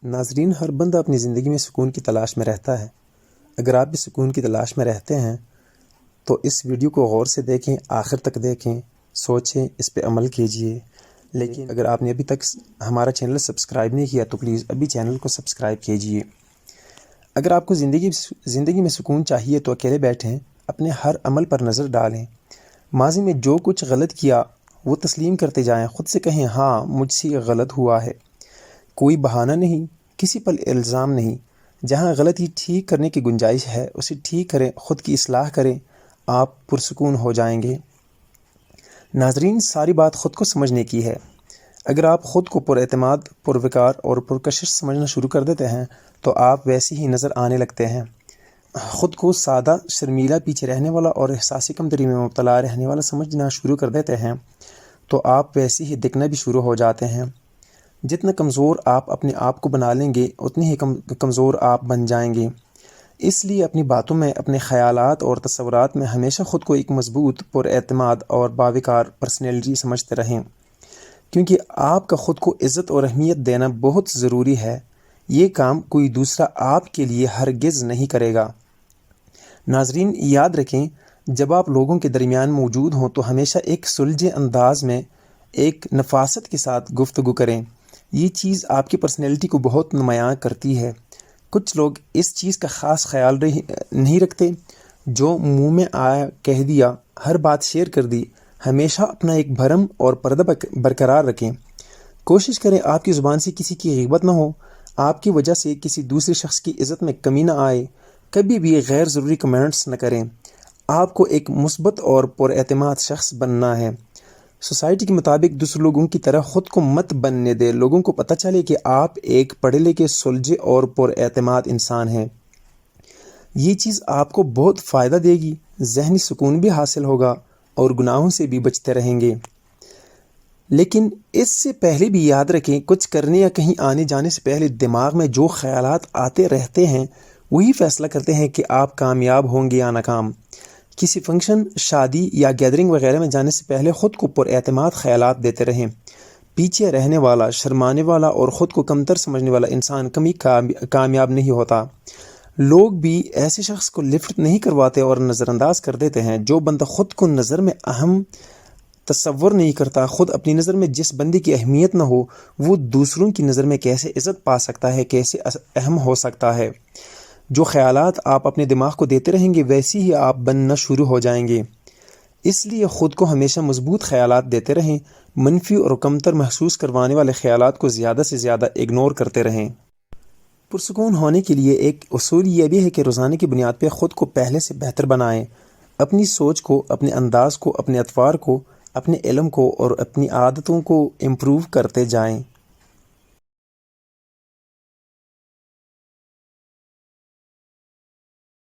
ناظرین، ہر بندہ اپنی زندگی میں سکون کی تلاش میں رہتا ہے۔ اگر آپ بھی سکون کی تلاش میں رہتے ہیں تو اس ویڈیو کو غور سے دیکھیں، آخر تک دیکھیں، سوچیں، اس پہ عمل کیجئے۔ لیکن اگر آپ نے ابھی تک ہمارا چینل سبسکرائب نہیں کیا تو پلیز ابھی چینل کو سبسکرائب کیجئے۔ اگر آپ کو زندگی میں سکون چاہیے تو اکیلے بیٹھیں، اپنے ہر عمل پر نظر ڈالیں، ماضی میں جو کچھ غلط کیا وہ تسلیم کرتے جائیں، خود سے کہیں ہاں مجھ سے یہ غلط ہوا ہے۔ کوئی بہانہ نہیں، کسی پر الزام نہیں۔ جہاں غلطی ٹھیک کرنے کی گنجائش ہے اسے ٹھیک کریں، خود کی اصلاح کریں، آپ پرسکون ہو جائیں گے۔ ناظرین، ساری بات خود کو سمجھنے کی ہے۔ اگر آپ خود کو پر اعتماد، پروقار اور پرکشش سمجھنا شروع کر دیتے ہیں تو آپ ویسے ہی نظر آنے لگتے ہیں۔ خود کو سادہ، شرمیلا، پیچھے رہنے والا اور احساسی کمتری میں مبتلا رہنے والا سمجھنا شروع کر دیتے ہیں تو آپ ویسے ہی دکھنا بھی شروع ہو جاتے ہیں۔ جتنا کمزور آپ اپنے آپ کو بنا لیں گے اتنی ہی کمزور آپ بن جائیں گے۔ اس لیے اپنی باتوں میں، اپنے خیالات اور تصورات میں ہمیشہ خود کو ایک مضبوط، پر اعتماد اور باوقار پرسنالٹی سمجھتے رہیں، کیونکہ آپ کا خود کو عزت اور اہمیت دینا بہت ضروری ہے۔ یہ کام کوئی دوسرا آپ کے لیے ہرگز نہیں کرے گا۔ ناظرین، یاد رکھیں، جب آپ لوگوں کے درمیان موجود ہوں تو ہمیشہ ایک سلجھے انداز میں، ایک نفاست کے ساتھ گفتگو کریں۔ یہ چیز آپ کی پرسنالٹی کو بہت نمایاں کرتی ہے۔ کچھ لوگ اس چیز کا خاص خیال نہیں رکھتے، جو منہ میں آیا کہہ دیا، ہر بات شیئر کر دی۔ ہمیشہ اپنا ایک بھرم اور پردہ برقرار رکھیں۔ کوشش کریں آپ کی زبان سے کسی کی غیبت نہ ہو، آپ کی وجہ سے کسی دوسرے شخص کی عزت میں کمی نہ آئے۔ کبھی بھی غیر ضروری کمنٹس نہ کریں۔ آپ کو ایک مثبت اور پر اعتماد شخص بننا ہے۔ سوسائٹی کے مطابق دوسرے لوگوں کی طرح خود کو مت بننے دے۔ لوگوں کو پتہ چلے کہ آپ ایک پڑھے لکھے، سلجھے اور پر اعتماد انسان ہیں۔ یہ چیز آپ کو بہت فائدہ دے گی، ذہنی سکون بھی حاصل ہوگا اور گناہوں سے بھی بچتے رہیں گے۔ لیکن اس سے پہلے بھی یاد رکھیں، کچھ کرنے یا کہیں آنے جانے سے پہلے دماغ میں جو خیالات آتے رہتے ہیں وہی فیصلہ کرتے ہیں کہ آپ کامیاب ہوں گے یا ناکام۔ کسی فنکشن، شادی یا گیدرنگ وغیرہ میں جانے سے پہلے خود کو پر اعتماد خیالات دیتے رہیں۔ پیچھے رہنے والا، شرمانے والا اور خود کو کمتر سمجھنے والا انسان کبھی کامیاب نہیں ہوتا۔ لوگ بھی ایسے شخص کو لفٹ نہیں کرواتے اور نظر انداز کر دیتے ہیں۔ جو بندہ خود کو نظر میں اہم تصور نہیں کرتا، خود اپنی نظر میں جس بندے کی اہمیت نہ ہو، وہ دوسروں کی نظر میں کیسے عزت پا سکتا ہے، کیسے اہم ہو سکتا ہے۔ جو خیالات آپ اپنے دماغ کو دیتے رہیں گے ویسے ہی آپ بننا شروع ہو جائیں گے۔ اس لیے خود کو ہمیشہ مضبوط خیالات دیتے رہیں، منفی اور کمتر محسوس کروانے والے خیالات کو زیادہ سے زیادہ اگنور کرتے رہیں۔ پرسکون ہونے کے لیے ایک اصول یہ بھی ہے کہ روزانہ کی بنیاد پہ خود کو پہلے سے بہتر بنائیں۔ اپنی سوچ کو، اپنے انداز کو، اپنے اطوار کو، اپنے علم کو اور اپنی عادتوں کو امپروو کرتے جائیں۔